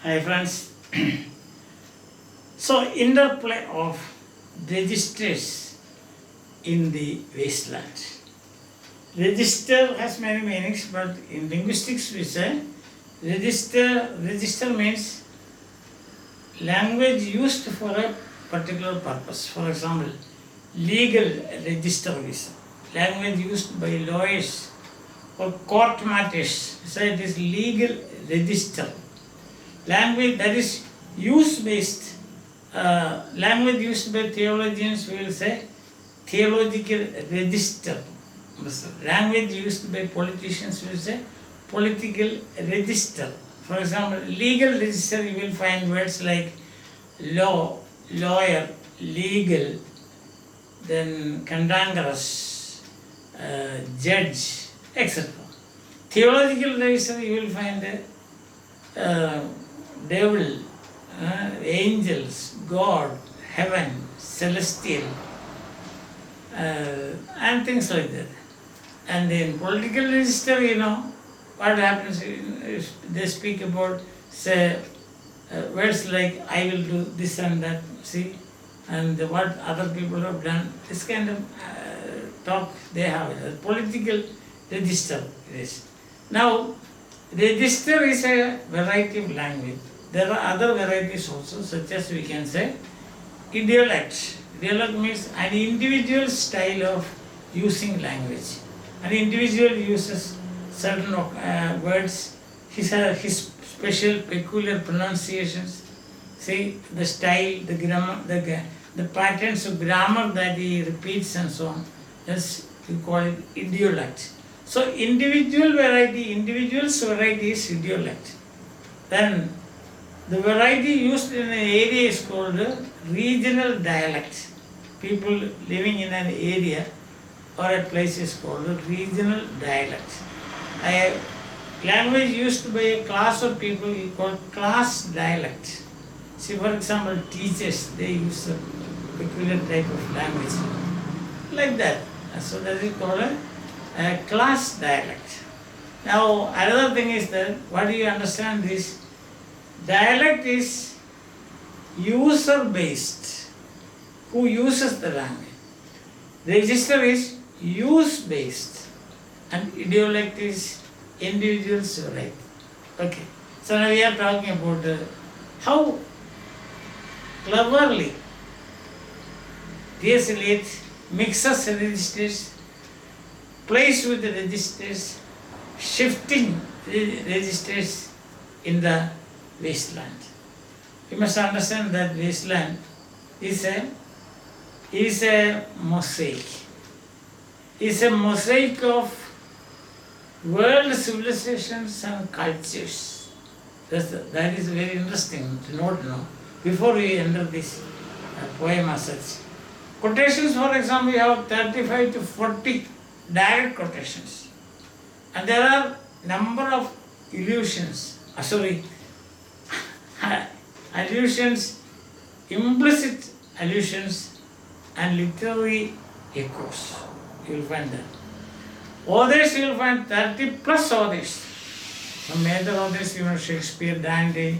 Hi friends. So, interplay of registers in the wasteland. Register has many meanings, but in linguistics we say register means language used for a particular purpose. For example, legal register visa, language used by lawyers or court matters. So it is legal register. Language that is use-based. Language used by theologians, we will say theological register. Language used by politicians, we will say political register. For example, legal register, you will find words like law, lawyer, legal, then cantankerous, judge, etc. Theological register, you will find devil, angels, God, heaven, celestial, and things like that. And in political register, what happens if they speak about, say, words like I will do this and that, see, and what other people have done, this kind of talk they have. Political register is. Now, register is a variety of language. There are other varieties also, such as we can say idiolect. Idiolect means an individual style of using language. An individual uses certain words, his special peculiar pronunciations, see the style, the grammar, the patterns of grammar that he repeats and so on. That's we call it idiolect. So individual's variety is idiolect. Then the variety used in an area is called regional dialect. People living in an area or a place is called regional dialect. A language used by a class of people is called class dialect. See, for example, teachers, they use a peculiar type of language like that. So that is called a class dialect. Now, another thing is that what do you understand is dialect is user based. Who uses the language? Register is use based, and idiolect is individuals right. Okay. So now we are talking about how cleverly T.S. Eliot mixes registers, plays with the registers, shifting registers in the wasteland. You must understand that wasteland is a mosaic. It's a mosaic of world civilizations and cultures. That is very interesting to note now. Before we enter this poem as such. Quotations, for example, we have 35 to 40 direct quotations. And there are number of allusions, allusions, implicit allusions, and literary echoes. You will find that. Authors, you will find 30 plus authors. Some major authors, Shakespeare, Dante,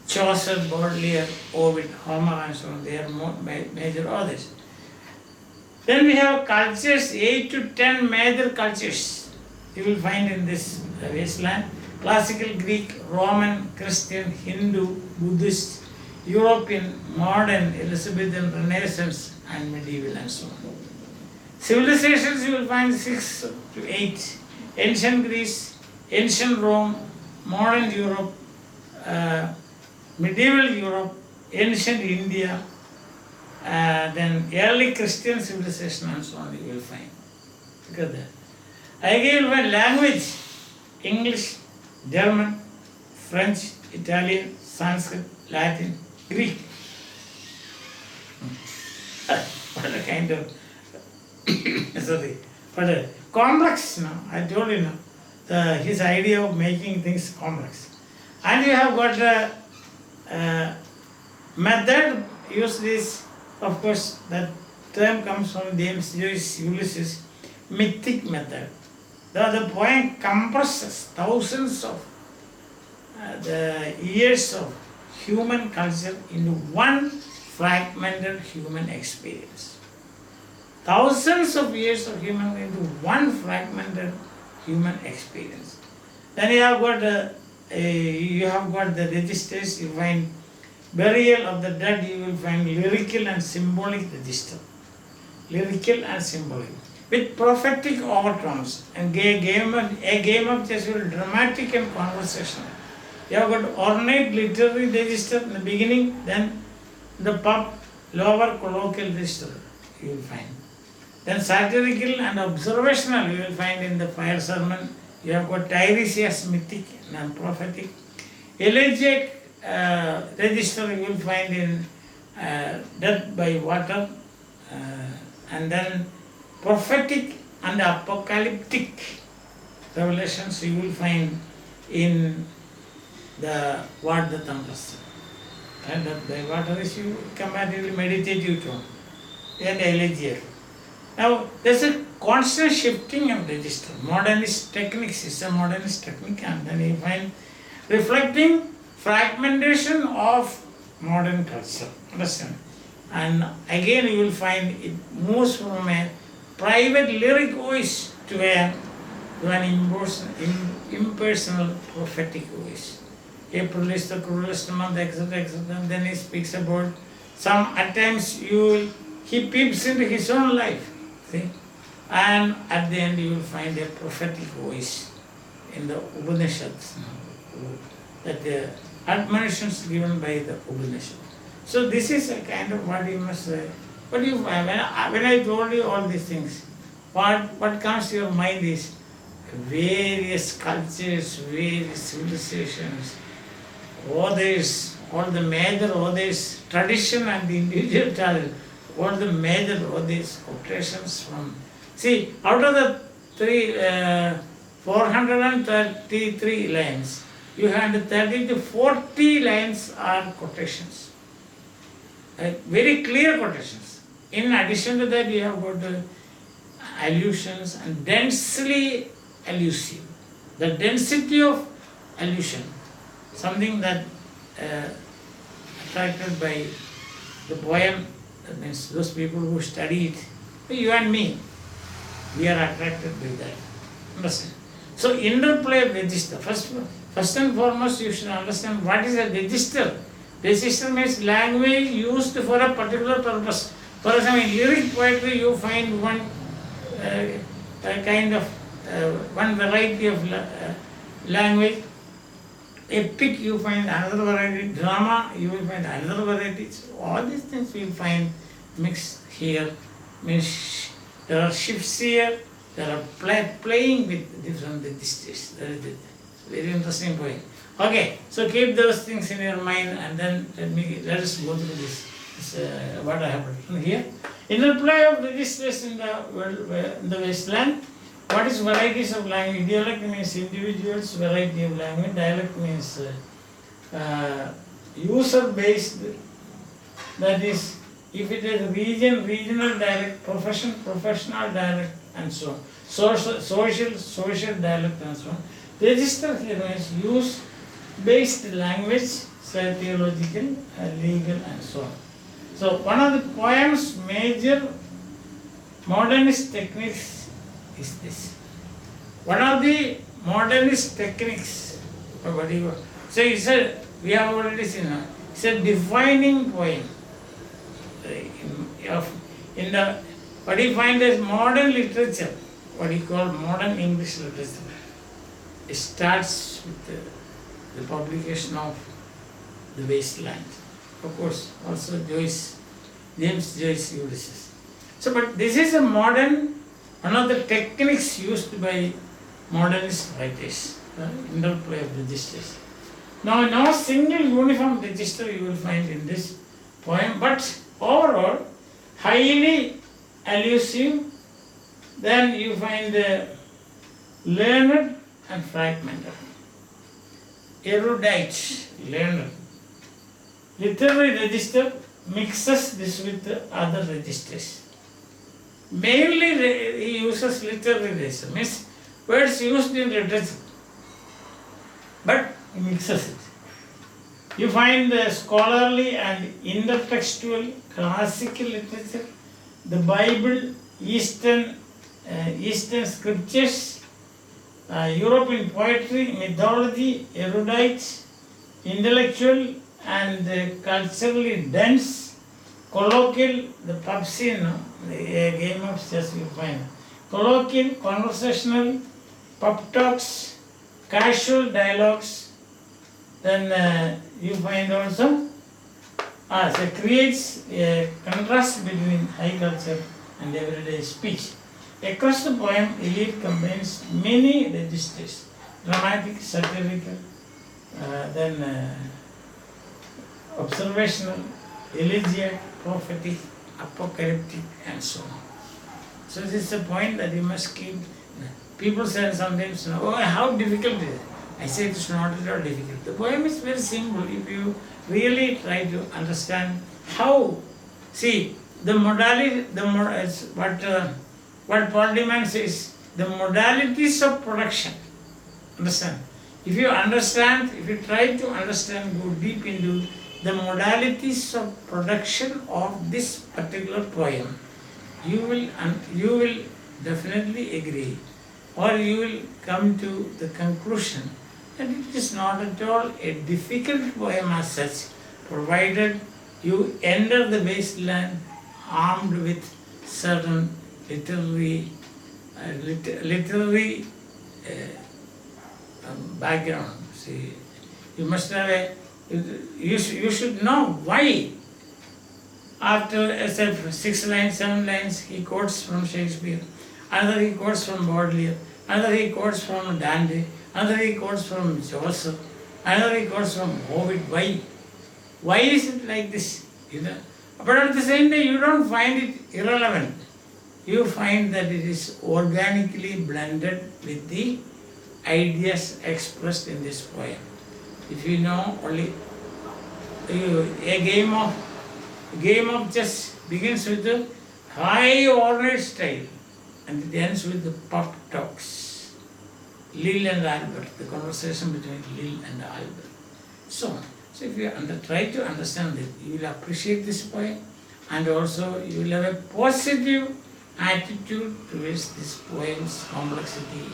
Chaucer, Baudelaire, Ovid, Homer, and so on. They are major authors. Then we have cultures, 8 to 10 major cultures you will find in this wasteland. Classical Greek, Roman, Christian, Hindu, Buddhist, European, modern, Elizabethan, Renaissance, and medieval, and so on. Civilizations you will find 6 to 8. Ancient Greece, ancient Rome, modern Europe, medieval Europe, ancient India, then early Christian civilization, and so on you will find. Look at that. Again you will find language, English, German, French, Italian, Sanskrit, Latin, Greek. What a kind of but complex now. I told you now, his idea of making things complex. And you have got a method, use this, of course, that term comes from James Joyce Ulysses, mythic method. The poem compresses thousands of the years of human culture into one fragmented human experience. Thousands of years of human into one fragmented human experience. Then you have got the registers. You find burial of the dead. You will find lyrical and symbolic register. Lyrical and symbolic with prophetic overtones and a game of chess will dramatic and conversational. You have got ornate literary register in the beginning, then the pub lower colloquial register you will find. Then satirical and observational you will find in the fire sermon. You have got Tiresias mythic and prophetic. Elegiac register you will find in death by water, and then prophetic and apocalyptic revelations you will find in the what the tempest. And death by water is you comparatively meditative tone. Then elegiac. Now, there's a constant shifting of register. Modernist techniques is a modernist technique, and then you find reflecting fragmentation of modern culture. Understand? And again, you will find it moves from a private lyric voice to an impersonal prophetic voice. April is the cruelest month, etc., etc. And then he speaks about at times he peeps into his own life. See? And at the end you will find a prophetic voice in the Upanishads, that the admonitions given by the Upanishad. So this is a kind of what you must say. But when I told you all these things, what comes to your mind is various cultures, various civilizations, authors, all the major authors, tradition and the individual talent. What are the major authors, quotations from? See, out of the 433 lines, you had 30 to 40 lines are quotations. Very clear quotations. In addition to that, you have got allusions and densely allusive. The density of allusion, something that attracted by the poem. That means those people who study it, you and me, we are attracted by that. Understand? So interplay of register. First and foremost, you should understand what is a register. Register means language used for a particular purpose. For example, in lyric poetry, you find one one variety of language. Epic, you find another variety. Drama, you will find another variety. So all these things you find mixed here. Means there are shifts here. There are playing with different registers. That is it. Very interesting point. Okay, so keep those things in your mind, and then let us go through this what I have written here. Interplay of registers in the wasteland. What is varieties of language? Dialect means individuals, variety of language. Dialect means user-based. That is, if it is regional dialect, professional dialect, and so on. Social dialect, and so on. Register here means use-based language, theological, legal, and so on. So one of the poem's major modernist techniques is this. One of the modernist techniques, so he said, we have already seen, it's a defining poem. In the what he finds as modern literature, what he called modern English literature. It starts with the publication of The Wasteland. Of course, also James Joyce Ulysses. So, but this is a modern, one of the techniques used by modernist writers, interplay of registers. Now, no single uniform register you will find in this poem, but overall, highly allusive. Then you find learned and fragmented. Erudite, learned. Literary register mixes this with other registers. Mainly he uses literary register, means words used in literature, but he mixes it. You find the scholarly and intertextual classical literature, the Bible, Eastern scriptures, European poetry, mythology, erudite, intellectual and culturally dense, colloquial, the pub scene, the game of chess you find. Colloquial, conversational, pub talks, casual dialogues. Then you find also, so creates a contrast between high culture and everyday speech. Across the poem, Eliot combines many registers: dramatic, satirical, then observational, elegiac, prophetic, apocalyptic, and so on. So this is a point that you must keep. People say sometimes, oh, how difficult it is. I say it's not at all difficult. The poem is very simple if you really try to understand how. See, the modality, what Paul demands is the modalities of production. Understand? If you understand, if you try to understand, go deep into the modalities of production of this particular poem, you will definitely agree, or you will come to the conclusion that it is not at all a difficult poem as such, provided you enter the wasteland armed with certain literary background. See, you must have you should know why. After say 6 lines, 7 lines, he quotes from Shakespeare, another he quotes from Baudelaire, another he quotes from Dante, another he quotes from Joseph, another he quotes from Ovid. Why? Why is it like this? But at the same time, you don't find it irrelevant. You find that it is organically blended with the ideas expressed in this poem. If you know only a game of chess begins with the high ordered style and it ends with the pop talks. Lil and Albert, the conversation between Lil and Albert. So if you try to understand it, you will appreciate this poem, and also you will have a positive attitude towards this poem's complexity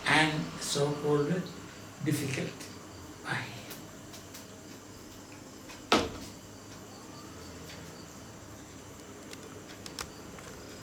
and so-called difficulty. Bye.